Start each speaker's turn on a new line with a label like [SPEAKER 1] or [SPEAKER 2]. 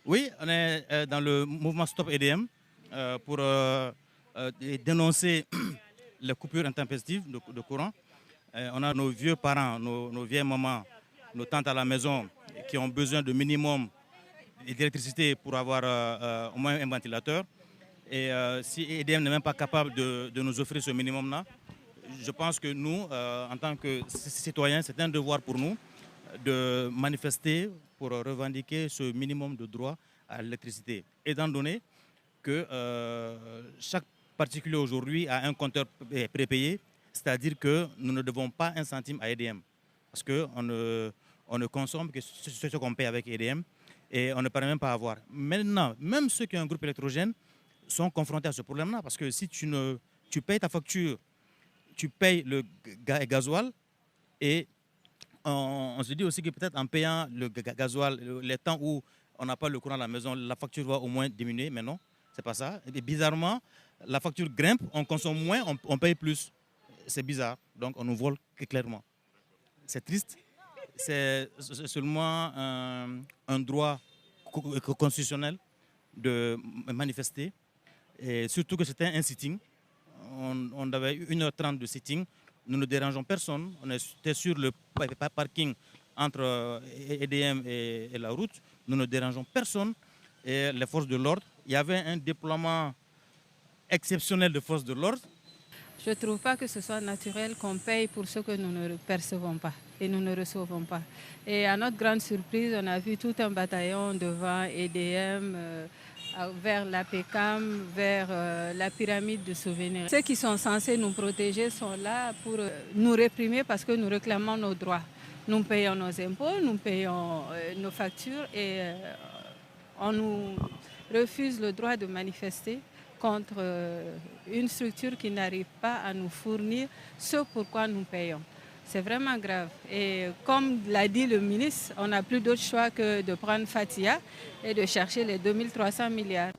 [SPEAKER 1] Oui, on est dans le mouvement Stop EDM pour dénoncer les coupures intempestives de courant. On a nos vieux parents, nos vieilles mamans, nos tantes à la maison qui ont besoin de minimum d'électricité pour avoir au moins un ventilateur. Et si EDM n'est même pas capable de nous offrir ce minimum-là, je pense que nous, en tant que citoyens, c'est un devoir pour nous de manifester pour revendiquer ce minimum de droit à l'électricité. Étant donné que chaque particulier aujourd'hui a un compteur prépayé, c'est-à-dire que nous ne devons pas un centime à EDM, parce qu'on ne consomme que ce qu'on paye avec EDM et on ne peut même pas avoir. Maintenant, même ceux qui ont un groupe électrogène sont confrontés à ce problème-là, parce que si tu payes ta facture, tu payes le gasoil et on se dit aussi que peut-être en payant le gasoil, les temps où on n'a pas le courant à la maison, la facture va au moins diminuer, mais non, c'est pas ça. Et bizarrement, la facture grimpe, on consomme moins, on paye plus. C'est bizarre, donc on nous vole clairement. C'est triste, c'est seulement un droit constitutionnel de manifester, et surtout que c'était un sitting. On avait 1h30 de sitting. Nous ne dérangeons personne. On était sur le parking entre EDM et la route. Nous ne dérangeons personne. Et les forces de l'ordre, il y avait un déploiement exceptionnel de forces de l'ordre.
[SPEAKER 2] Je ne trouve pas que ce soit naturel qu'on paye pour ce que nous ne percevons pas et nous ne recevons pas. Et à notre grande surprise, on a vu tout un bataillon devant EDM, vers la PECAM, vers la pyramide de souvenirs. Ceux qui sont censés nous protéger sont là pour nous réprimer parce que nous réclamons nos droits. Nous payons nos impôts, nous payons nos factures et on nous refuse le droit de manifester contre une structure qui n'arrive pas à nous fournir ce pourquoi nous payons. C'est vraiment grave. Et comme l'a dit le ministre, on n'a plus d'autre choix que de prendre Fatia et de chercher les 2300 milliards.